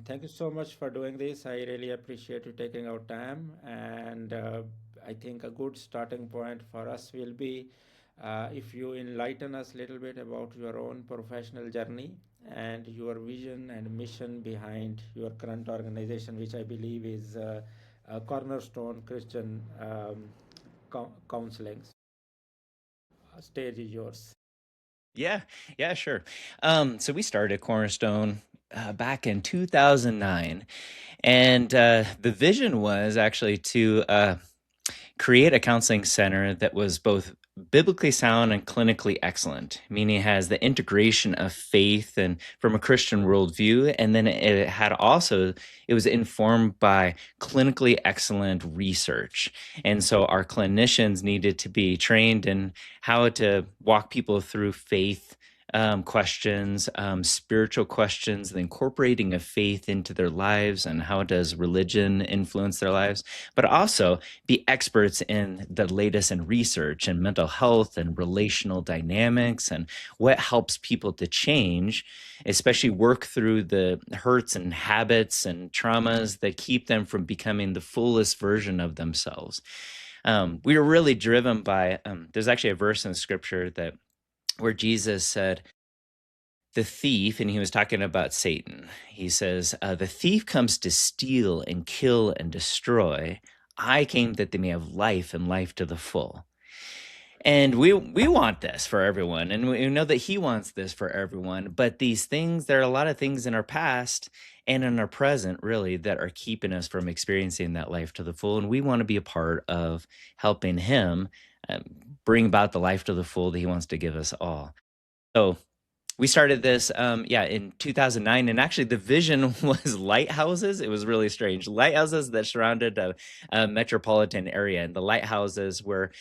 Thank you so much for doing this. I really appreciate you taking our time. And I think a good starting point for us will be if you enlighten us a little bit about your own professional journey and your vision and mission behind your current organization, which I believe is Cornerstone Christian Counseling. Stage is yours. Yeah, yeah, sure. So we started Cornerstone back in 2009, and the vision was actually to create a counseling center that was both biblically sound and clinically excellent, meaning it has the integration of faith and from a Christian worldview. And then it had also, it was informed by clinically excellent research. And so our clinicians needed to be trained in how to walk people through faith questions, spiritual questions, the incorporating of faith into their lives, and how does religion influence their lives, but also be experts in the latest in research and mental health and relational dynamics and what helps people to change, especially work through the hurts and habits and traumas that keep them from becoming the fullest version of themselves. We were really driven by, there's actually a verse in scripture that where Jesus said, the thief, and he was talking about Satan, he says, the thief comes to steal and kill and destroy. I came that they may have life and life to the full. And we want this for everyone, and we know that he wants this for everyone. But these things, there are a lot of things in our past and in our present, really, that are keeping us from experiencing that life to the full. And we want to be a part of helping him um, bring about the life to the full that he wants to give us all. So we started this in 2009, and actually the vision was lighthouses. It was really strange, lighthouses that surrounded a metropolitan area, and the lighthouses were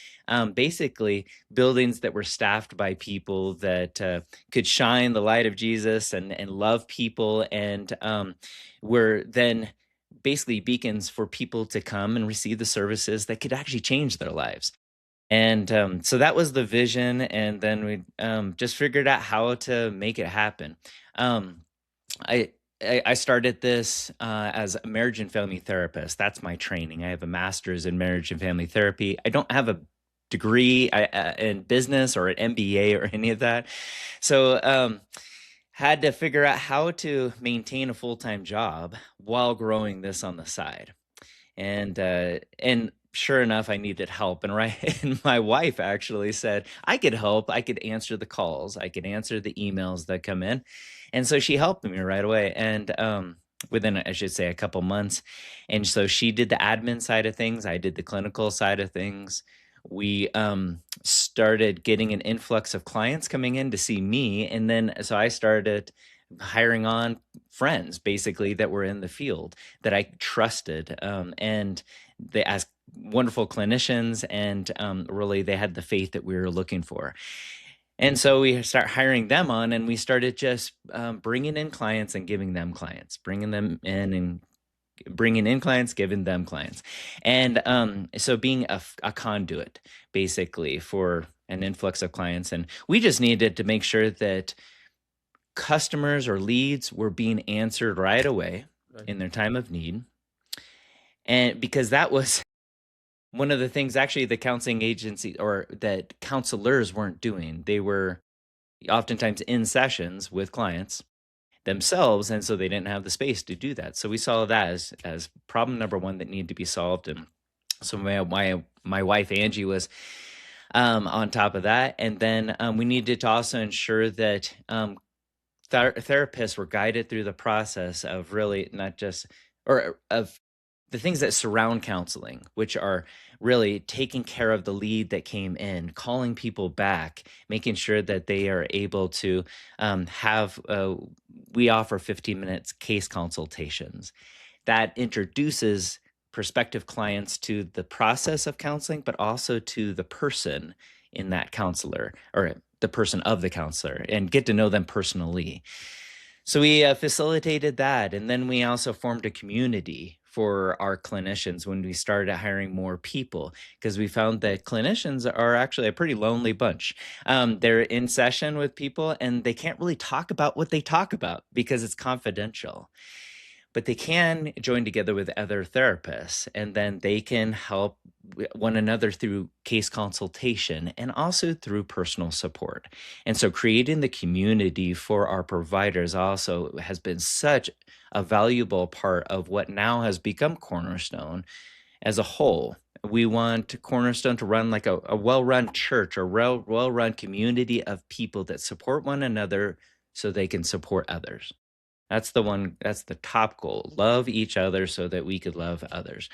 basically buildings that were staffed by people that could shine the light of Jesus and love people, and were then basically beacons for people to come and receive the services that could actually change their lives. And so that was the vision, and then we just figured out how to make it happen. Um, I I started this as a marriage and family therapist. That's my training. I have a master's in marriage and family therapy. I don't have a degree in business or an MBA or any of that. So had to figure out how to maintain a full time job while growing this on the side, and sure enough, I needed help, and right, and my wife actually said I could help. I could answer the calls, I could answer the emails that come in, and so she helped me right away. And within, I should say, a couple months, and so she did the admin side of things. I did the clinical side of things. We started getting an influx of clients coming in to see me, and then so I started hiring on friends basically that were in the field that I trusted, and they as wonderful clinicians, and really they had the faith that we were looking for. And so we start hiring them on, and we started just bringing in clients and giving them clients, bringing them in and bringing in clients, giving them clients. And so being a conduit basically for an influx of clients. And we just needed to make sure that customers or leads were being answered right away Right. in their time of need. And because that was one of the things actually the counseling agency or that counselors weren't doing. They were oftentimes in sessions with clients themselves, and so they didn't have the space to do that. So we saw that as problem number one that needed to be solved. And so my wife Angie was on top of that, and then we needed to also ensure that therapists were guided through the process of really not just or of the things that surround counseling, which are really taking care of the lead that came in, calling people back, making sure that they are able to have. We offer 15 minutes case consultations that introduces prospective clients to the process of counseling, but also to the person in that counselor or the person of the counselor, and get to know them personally. So we facilitated that. And then we also formed a community for our clinicians when we started hiring more people, because we found that clinicians are actually a pretty lonely bunch. They're in session with people and they can't really talk about what they talk about because it's confidential. but they can join together with other therapists, and then they can help one another through case consultation and also through personal support. And so creating the community for our providers also has been such a valuable part of what now has become Cornerstone as a whole. We want Cornerstone to run like a well-run church or well-run community of people that support one another so they can support others. That's the top goal. Love each other so that we could love others.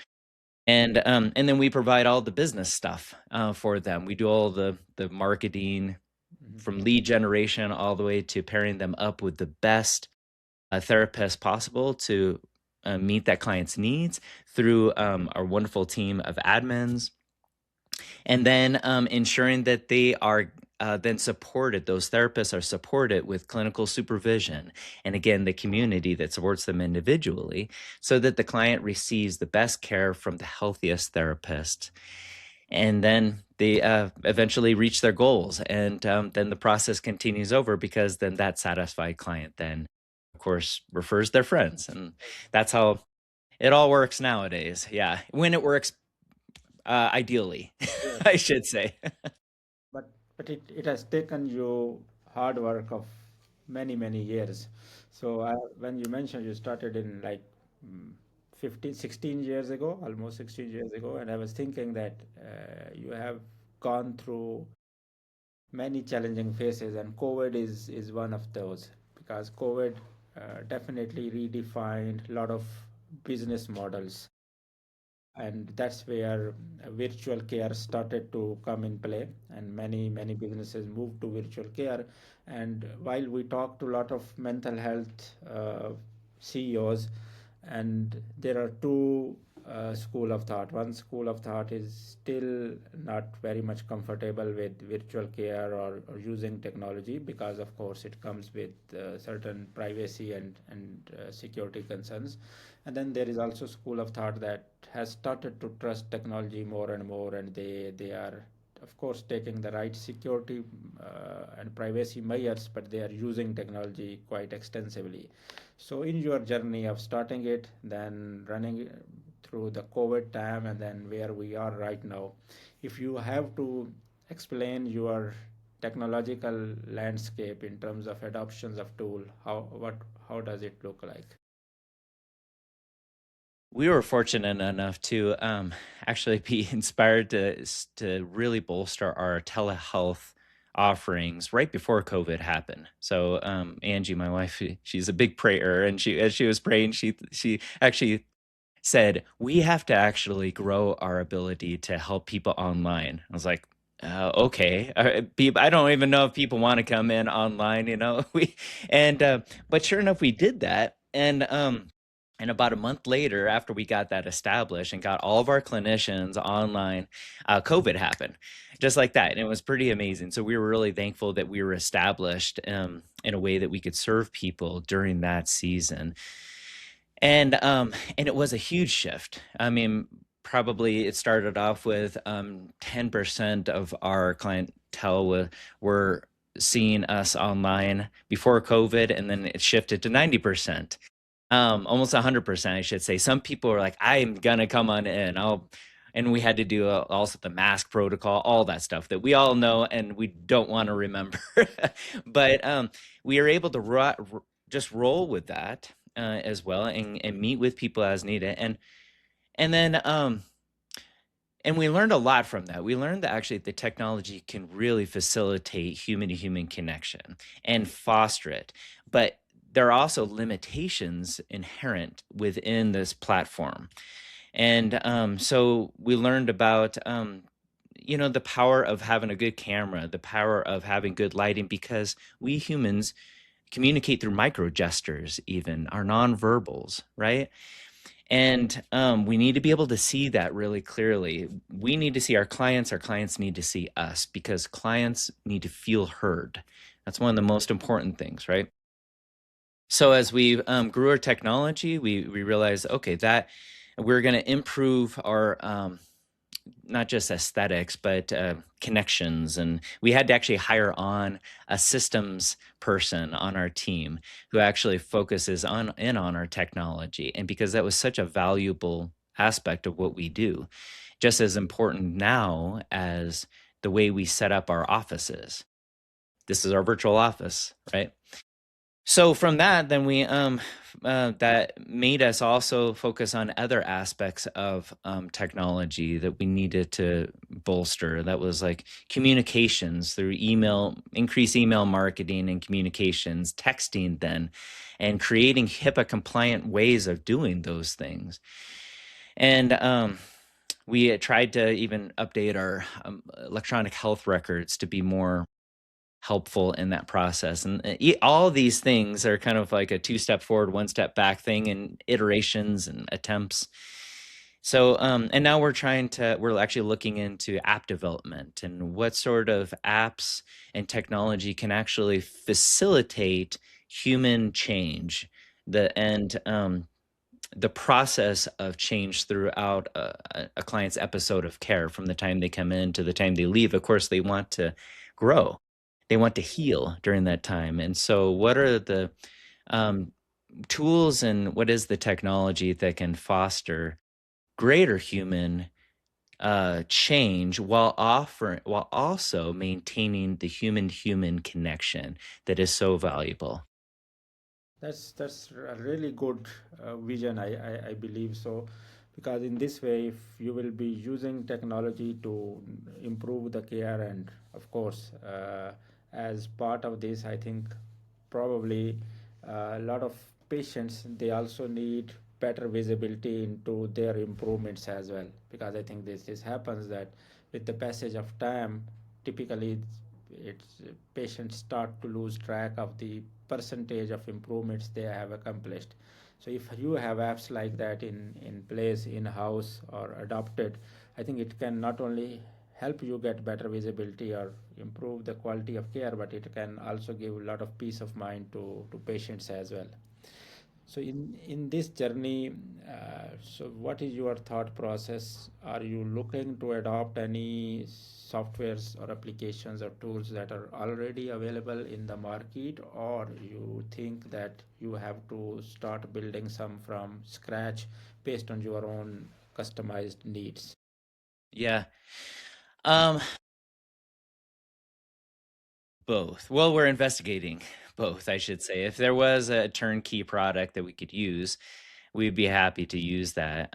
And then we provide all the business stuff for them. We do all the marketing Mhm. from lead generation all the way to pairing them up with the best therapist possible to meet that client's needs through our wonderful team of admins, and then ensuring that they are then supported, those therapists are supported with clinical supervision. And again, the community that supports them individually so that the client receives the best care from the healthiest therapist. And then they eventually reach their goals. And then the process continues over because then that satisfied client then, of course, refers their friends. And that's how it all works nowadays. Yeah. When it works ideally, Yes. I should say. But it has taken you hard work of many years. So when you mentioned you started in like mm, 15, 16 years ago, almost 16 years ago, and I was thinking that you have gone through many challenging phases, and COVID is one of those because COVID definitely redefined a lot of business models, and that's where virtual care started to come in play, and many businesses moved to virtual care. And while we talk to a lot of mental health CEOs, and there are two school of thought. One school of thought is still not very much comfortable with virtual care or using technology because of course it comes with certain privacy and security concerns. And then there is also school of thought that has started to trust technology more and more, and they are of course taking the right security and privacy measures, but they are using technology quite extensively. So in your journey of starting it, then running through the COVID time, and then where we are right now, if you have to explain your technological landscape in terms of adoptions of tool, how does it look like? We were fortunate enough to actually be inspired to really bolster our telehealth offerings right before COVID happened. So Angie, my wife, she's a big prayer, and she as she was praying, she actually said, "We have to actually grow our ability to help people online." I was like, "Okay, I don't even know if people want to come in online, you know." We and But sure enough, we did that, and about a month later, after we got that established and got all of our clinicians online, COVID happened, just like that, and it was pretty amazing. So we were really thankful that we were established in a way that we could serve people during that season. And it was a huge shift. I mean, probably it started off with 10% of our clientele were seeing us online before COVID, and then it shifted to 90%. Almost 100%, I should say. Some people are like, "I'm gonna come on in." And we had to do also the mask protocol, all that stuff that we all know and we don't want to remember. But we are able to just roll with that as well, and meet with people as needed. And then and we learned a lot from that. We learned that actually the technology can really facilitate human to human connection and foster it. But there are also limitations inherent within this platform. And so we learned about, the power of having a good camera, the power of having good lighting, because we humans communicate through micro gestures, even our nonverbals, right? And we need to be able to see that really clearly. We need to see our clients need to see us because clients need to feel heard. That's one of the most important things, right? So as we grew our technology, we realized, okay, that we're going to improve not just aesthetics, but connections. And we had to actually hire on a systems person on our team who actually focuses on our technology. And because that was such a valuable aspect of what we do, just as important now as the way we set up our offices. This is our virtual office, right? So from that, then that made us also focus on other aspects of technology that we needed to bolster. That was like communications through email, increase email marketing and communications, texting then, and creating HIPAA compliant ways of doing those things. And we tried to even update our electronic health records to be more helpful in that process. And all these things are kind of like a two-step forward, one-step back thing, and iterations and attempts. So, and now we're actually looking into app development and what sort of apps and technology can actually facilitate human change, the process of change throughout a client's episode of care, from the time they come in to the time they leave. Of course, they want to grow, they want to heal during that time. And so, what are the um, tools and what is the technology that can foster greater human change while also maintaining the human connection that is so valuable? That's a really good vision. I believe so, because in this way, if you will be using technology to improve the care, and of course, as part of this, I think probably a lot of patients, they also need better visibility into their improvements as well, because I think this happens that with the passage of time, typically it's patients start to lose track of the percentage of improvements they have accomplished. So if you have apps like that in place, in house, or adopted, I think it can not only help you get better visibility or improve the quality of care, but it can also give a lot of peace of mind to patients as well. So in this journey, so what is your thought process? Are you looking to adopt any softwares or applications or tools that are already available in the market, or you think that you have to start building some from scratch based on your own customized needs? Yeah. Um, Both. Well, we're investigating both, I should say. If there was a turnkey product that we could use, we'd be happy to use that.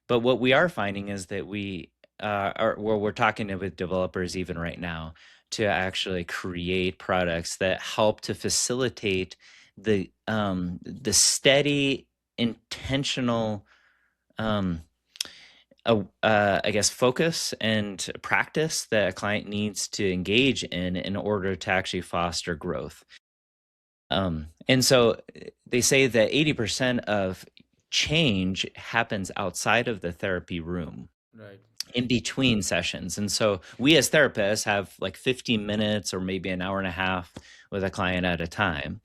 But what we are finding is that we're talking with developers even right now to actually create products that help to facilitate the steady, intentional um, I guess, focus and practice that a client needs to engage in order to actually foster growth. And so they say that 80% of change happens outside of the therapy room, Right. in between sessions. And so we as therapists have like 15 minutes or maybe an hour and a half with a client at a time.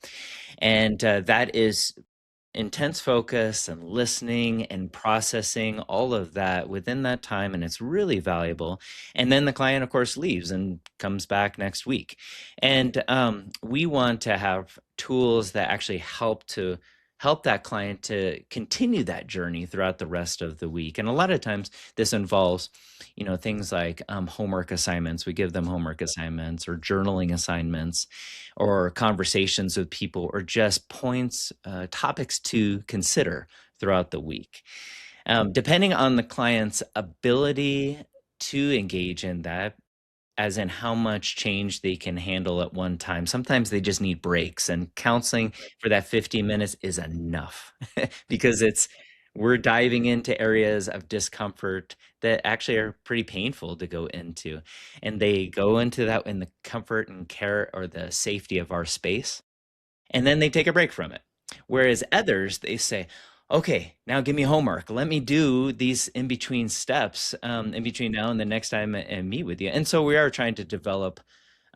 And that is intense focus and listening and processing all of that within that time, and it's really valuable. And then the client, of course, leaves and comes back next week. And we want to have tools that actually help that client to continue that journey throughout the rest of the week. And a lot of times this involves, things like homework assignments. We give them homework assignments or journaling assignments or conversations with people, or just topics to consider throughout the week. Depending on the client's ability to engage in that, as in how much change they can handle at one time. Sometimes they just need breaks, and counseling for that 15 minutes is enough because we're diving into areas of discomfort that actually are pretty painful to go into. And they go into that in the comfort and care or the safety of our space, and then they take a break from it. Whereas others, they say, okay, now give me homework. Let me do these in between steps, in between now and the next time I meet with you. And so we are trying to develop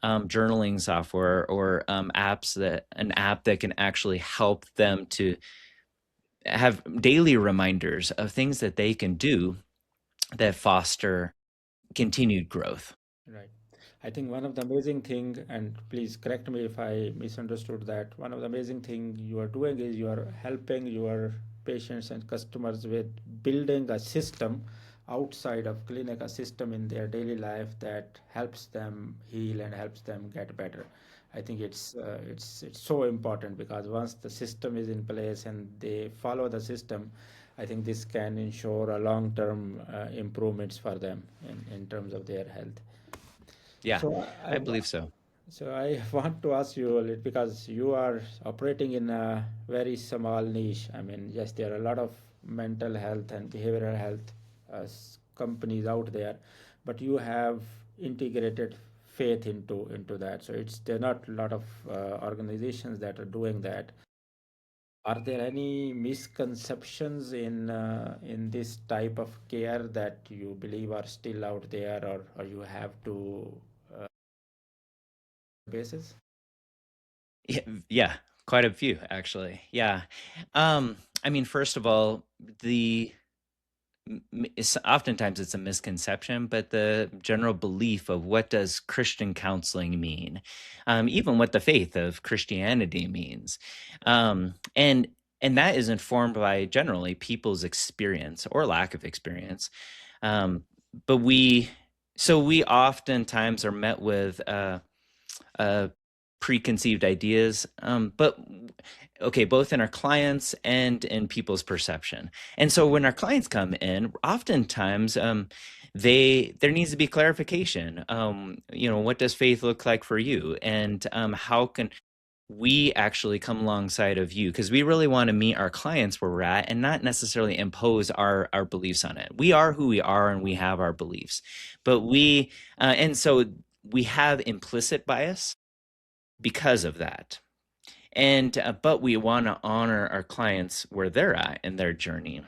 journaling software or an app that can actually help them to have daily reminders of things that they can do that foster continued growth. Right. I think one of the amazing thing, and please correct me if I misunderstood that, one of the amazing thing you are doing is you are helping your patients and customers with building a system outside of clinic, a system in their daily life that helps them heal and helps them get better. I think it's so important because once the system is in place and they follow the system, I think this can ensure a long-term improvements for them in terms of their health. Yeah, So I believe so. I want to ask you a little because you are operating in a very small niche. I mean, yes, there are a lot of mental health and behavioral health companies out there, but you have integrated faith into that. So it's there are not a lot of organizations that are doing that. Are there any misconceptions in this type of care that you believe are still out there, or you have to basis? Yeah, yeah, quite a few actually. Yeah. Um, I mean, first of all, the oftentimes it's a misconception, but the general belief of what does Christian counseling mean, even what the faith of Christianity means, um, and and that is informed by generally people's experience or lack of experience. Um, but we oftentimes are met with uh, preconceived ideas, but okay, both in our clients and in people's perception. And so when our clients come in, oftentimes there needs to be clarification. What does faith look like for you, and how can we actually come alongside of you, because we really want to meet our clients where we're at and not necessarily impose our beliefs on it. We are who we are and we have our beliefs, but and so we have implicit bias because of that. And but we want to honor our clients where they're at in their journey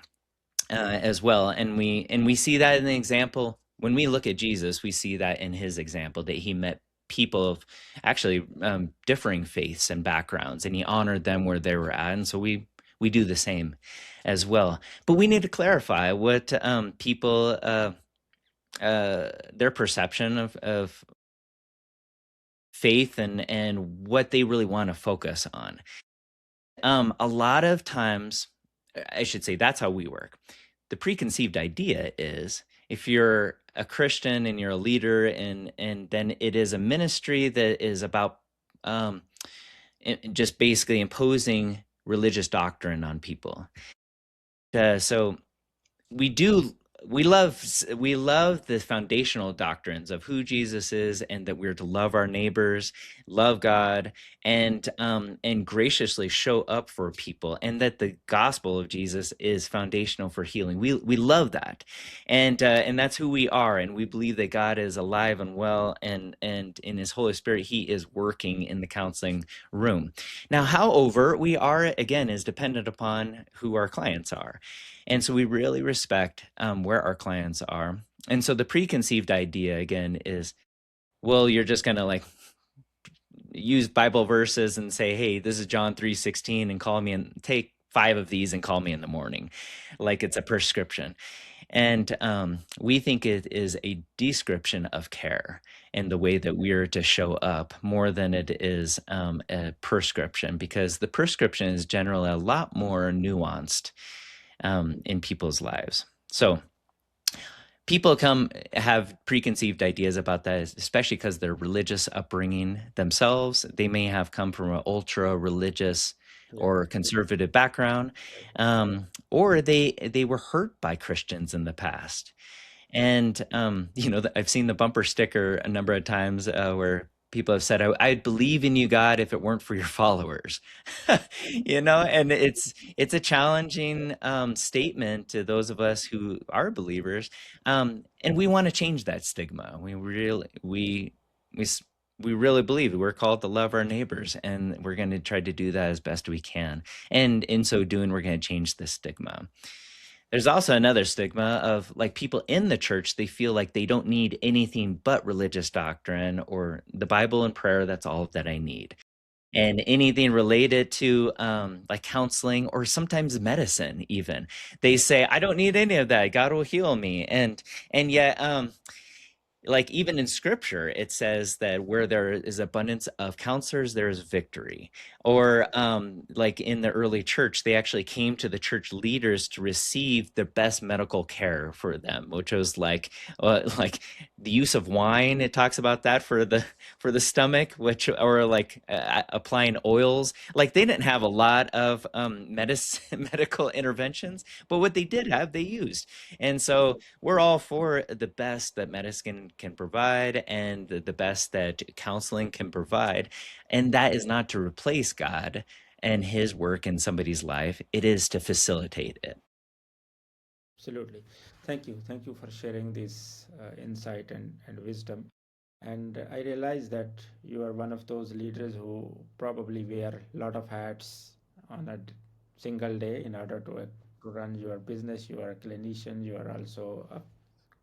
as well. And we see that in the example when we look at Jesus. We see that in his example, that he met people of actually differing faiths and backgrounds, and he honored them where they were at. And so we do the same as well. But we need to clarify what people their perception of faith and what they really want to focus on. A lot of times, I should say, that's how we work. The preconceived idea is if you're a Christian and you're a leader, and then it is a ministry that is about um, just basically imposing religious doctrine on people. So we do we love the foundational doctrines of who Jesus is, and that we're to love our neighbors, love God, and graciously show up for people, and that the gospel of Jesus is foundational for healing. We love that, and that's who we are, and we believe that God is alive and well, and in His Holy Spirit He is working in the counseling room. Now, how overt we are, again, is dependent upon who our clients are. And so we really respect where our clients are. And so the preconceived idea, again, is, well, you're just going to like use Bible verses and say, hey, this is John 3:16, and call me and take 5 of these and call me in the morning, like it's a prescription. And we think it is a description of care and the way that we're to show up, more than it is a prescription, because the prescription is generally a lot more nuanced in people's lives. So people have preconceived ideas about that, especially because their religious upbringing themselves. They may have come from an ultra religious Yeah. or conservative background, or they were hurt by Christians in the past. And I've seen the bumper sticker a number of times where people have said, I'd believe in you, God, if it weren't for your followers." And it's a challenging statement to those of us who are believers, and we want to change that stigma. We we really believe we're called to love our neighbors, and we're going to try to do that as best we can. And in so doing, we're going to change the stigma. There's also another stigma of like people in the church, they feel like they don't need anything but religious doctrine or the Bible and prayer. That's all that I need. And anything related to like counseling or sometimes medicine, even they say, I don't need any of that. God will heal me. And yet like even in scripture it says that where there is abundance of counselors there is victory. Or like in the early church they actually came to the church leaders to receive the best medical care for them, which was like the use of wine. It talks about that for the stomach, which, or like applying oils. Like they didn't have a lot of medicine medical interventions, but what they did have they used. And so we're all for the best that medicine can provide and the best that counseling can provide. And that is not to replace God and his work in somebody's life, it is to facilitate it. Absolutely. Thank you. Thank you for sharing this insight and wisdom. And I realize that you are one of those leaders who probably wear a lot of hats on a single day in order to run your business. You are a clinician, you are also a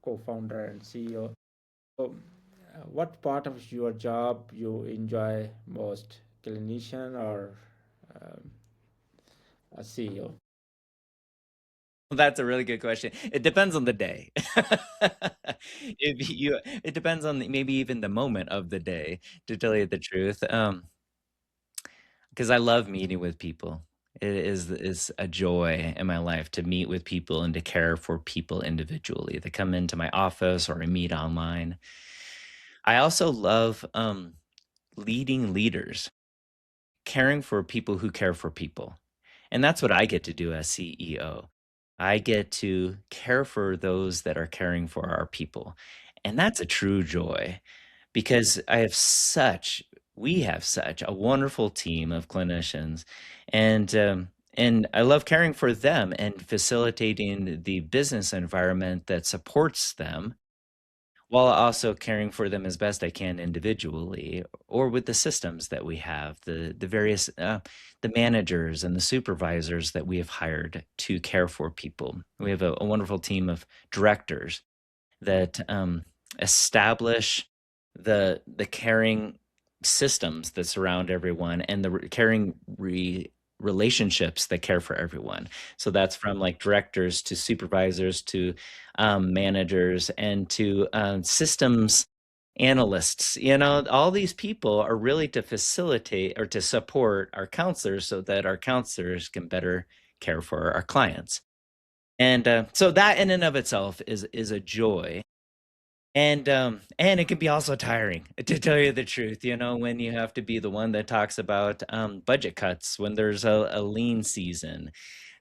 co-founder and CEO. So, what part of your job you enjoy most, clinician or um, a CEO? That's a really good question. It depends on the day. It depends on maybe even the moment of the day, to tell you the truth. Because I love meeting with people. It is a joy in my life to meet with people and to care for people individually. They come into my office or I meet online. I also love leading leaders, caring for people who care for people. And that's what I get to do as CEO. I get to care for those that are caring for our people. And that's a true joy because we have such a wonderful team of clinicians. And I love caring for them and facilitating the business environment that supports them, while also caring for them as best I can individually or with the systems that we have, the various the managers and the supervisors that we have hired to care for people. We have a wonderful team of directors that establish the caring systems that surround everyone and the caring relationships that care for everyone. So that's from like directors to supervisors to managers and to systems analysts. You know, all these people are really to facilitate or to support our counselors so that our counselors can better care for our clients. And so that in and of itself is a joy. And it can be also tiring, to tell you the truth, you know, when you have to be the one that talks about budget cuts when there's a lean season.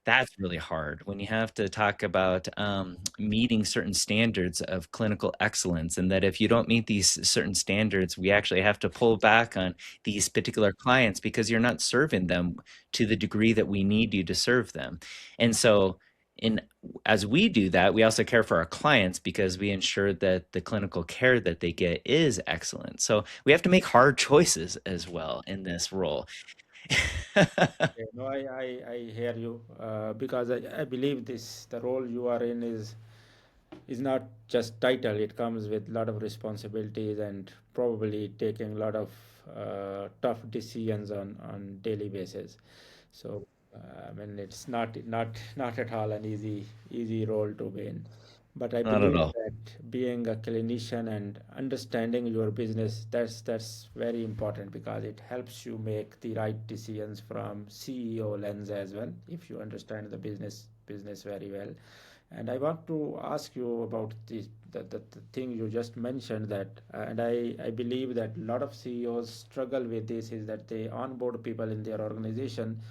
That's really hard when you have to talk about meeting certain standards of clinical excellence, and that if you don't meet these certain standards, we actually have to pull back on these particular clients because you're not serving them to the degree that we need you to serve them. And so, in as we do that, we also care for our clients because we ensure that the clinical care that they get is excellent. So we have to make hard choices as well in this role. Yeah, no, I hear you because I believe this the role you are in is not just title. It comes with a lot of responsibilities and probably taking a lot of tough decisions on daily basis. So I mean, it's not at all an easy role to be in. But I Not at believe all. that being a clinician and understanding your business, that's very important because it helps you make the right decisions from CEO lens as well, if you understand the business very well. And I want to ask you about the thing you just mentioned that, and I believe that a lot of CEOs struggle with this is that they onboard people in their organization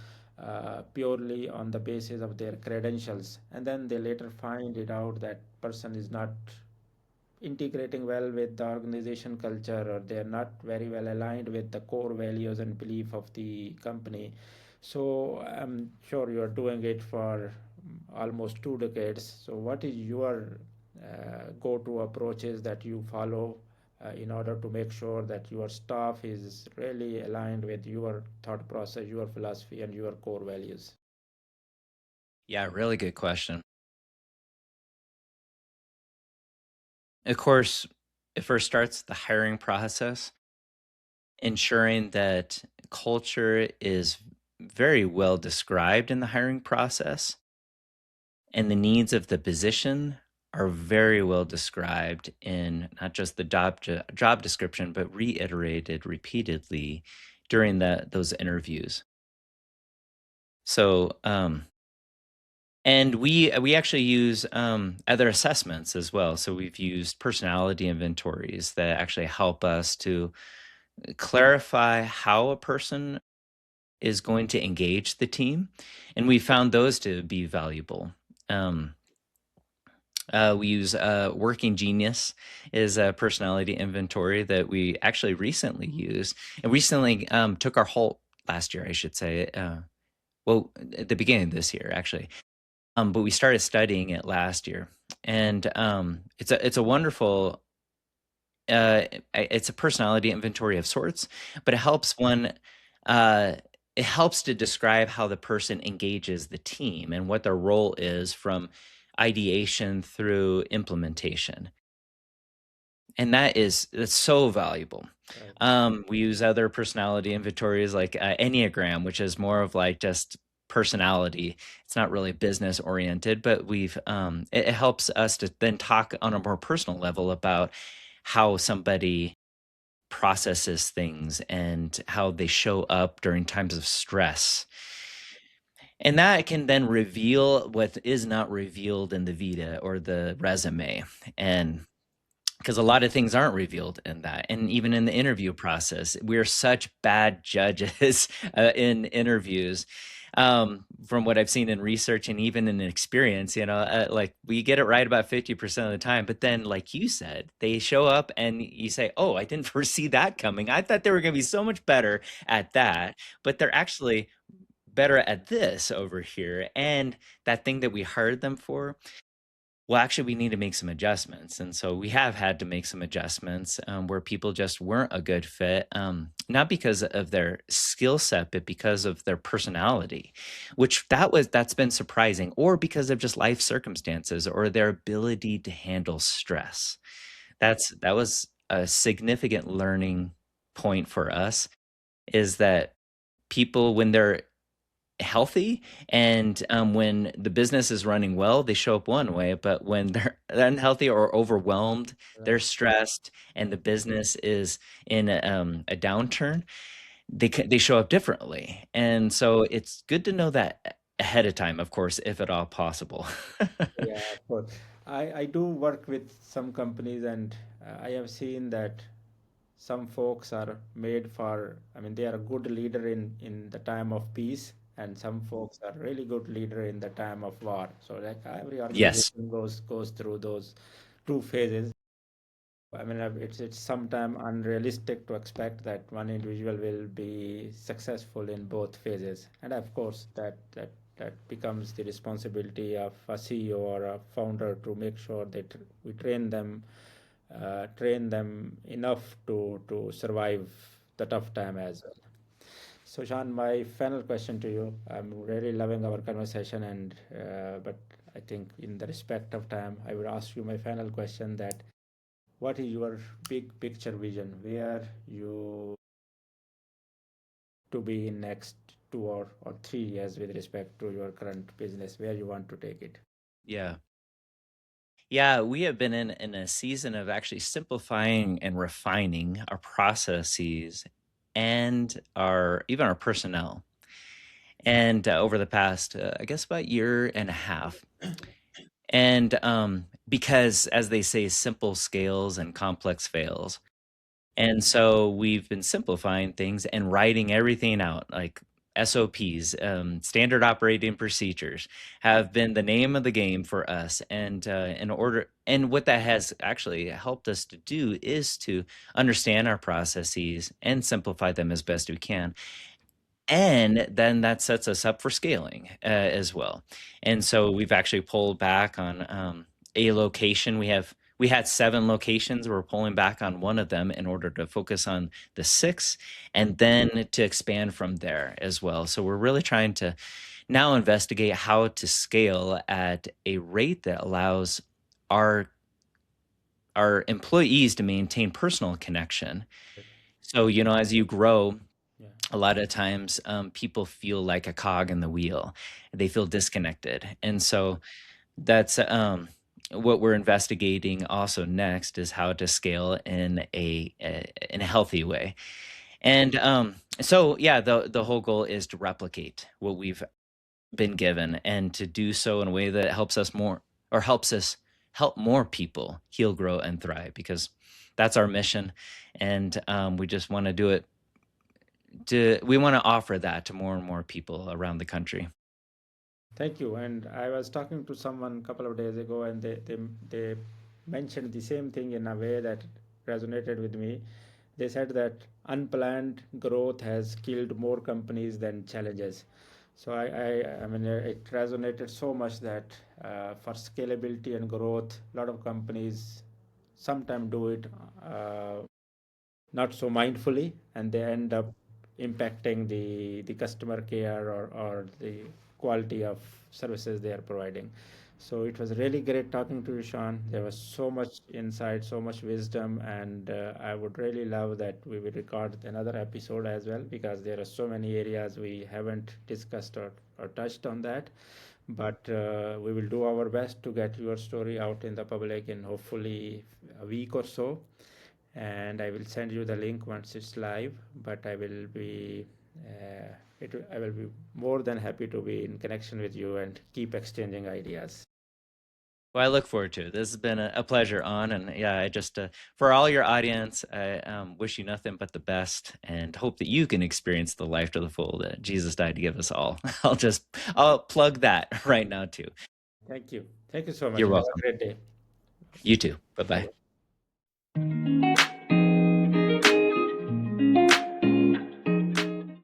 purely on the basis of their credentials, and then they later find it out that person is not integrating well with the organization culture or they are not very well aligned with the core values and belief of the company. So I'm sure you are doing it for almost 2 decades. So what is your go-to approaches that you follow in order to make sure that your staff is really aligned with your thought process, your philosophy, and your core values? Yeah, really good question. Of course, it first starts the hiring process, ensuring that culture is very well described in the hiring process and the needs of the position are very well described in not just the job description, but reiterated repeatedly during those interviews. So, and we actually use other assessments as well. So we've used personality inventories that actually help us to clarify how a person is going to engage the team, and we found those to be valuable. Um, we use Working Genius is a personality inventory that we actually recently used, and recently took our halt last year, I should say. Well, at the beginning of this year, actually. But we started studying it last year, and it's a wonderful it's a personality inventory of sorts, but it helps one. Uh, it helps to describe how the person engages the team and what their role is from ideation through implementation, and that's so valuable. Right. We use other personality inventories like Enneagram, which is more of like just personality. It's not really business oriented, but it helps us to then talk on a more personal level about how somebody processes things and how they show up during times of stress. And that can then reveal what is not revealed in the vita or the resume. And because a lot of things aren't revealed in that, and even in the interview process we're such bad judges in interviews, from what I've seen in research and even in experience, like we get it right about 50% of the time, but then like you said, they show up and you say, oh, I didn't foresee that coming. I thought they were going to be so much better at that, but they're actually better at this over here, and that thing that we hired them for, well, actually, we need to make some adjustments. And so we have had to make some adjustments where people just weren't a good fit, not because of their skill set, but because of their personality, which that's been surprising, or because of just life circumstances or their ability to handle stress. That was a significant learning point for us, is that people, when they're healthy and when the business is running well, they show up one way, but when they're unhealthy or overwhelmed, they're Right. stressed, and the business is in a downturn, they show up differently. And so it's good to know that ahead of time, of course, if at all possible. Yeah, of course. I do work with some companies, and I have seen that some folks are made for, I mean, they are a good leader in the time of peace, and some folks are really good leader in the time of war. So like every Yes. organization goes through those two phases. I mean, it's sometimes unrealistic to expect that one individual will be successful in both phases. And of course, that becomes the responsibility of a CEO or a founder to make sure that we train them enough to survive the tough time as well. So, Sean, my final question to you. I'm really loving our conversation, and but I think in the respect of time, I would ask you my final question that what is your big picture vision? Where you to be in next 2 or 3 years with respect to your current business? Where you want to take it? Yeah. Yeah, we have been in a season of actually simplifying and refining our processes and our even our personnel. And over the past, I guess, about year and a half, and because, as they say, simple scales and complex fails. And so we've been simplifying things and writing everything out, like SOPs, standard operating procedures, have been the name of the game for us. And and what that has actually helped us to do is to understand our processes and simplify them as best we can, and then that sets us up for scaling as well. And so we've actually pulled back on a location. We had 7 locations. We're pulling back on one of them in order to focus on the 6, and then to expand from there as well. So we're really trying to now investigate how to scale at a rate that allows our our employees to maintain personal connection. So, as you grow, Yeah. a lot of times people feel like a cog in the wheel. They feel disconnected. And so that's what we're investigating also next is how to scale in a healthy way. And so yeah, the whole goal is to replicate what we've been given and to do so in a way that helps us more or helps us help more people heal, grow, and thrive, because that's our mission. And we just want to do it we want to offer that to more and more people around the country. Thank you. And I was talking to someone a couple of days ago, and they mentioned the same thing in a way that resonated with me. They said that unplanned growth has killed more companies than challenges. So I mean, it resonated so much that for scalability and growth, a lot of companies sometimes do it uh, not so mindfully, and they end up impacting the customer care or the quality of services they are providing. So it was really great talking to you, Sean. There was so much insight, so much wisdom, and I would really love that we will record another episode as well, because there are so many areas we haven't discussed or touched on that. But we will do our best to get your story out in the public in hopefully a week or so, and I will send you the link once it's live. But I will be more than happy to be in connection with you and keep exchanging ideas. Well, I look forward to it. This has been a pleasure on, and yeah, I just for all your audience, I wish you nothing but the best, and hope that you can experience the life to the full that Jesus died to give us all. I'll plug that right now too. Thank you. Thank you so much. You're Have a welcome. great day. You too. Bye Bye bye. bye.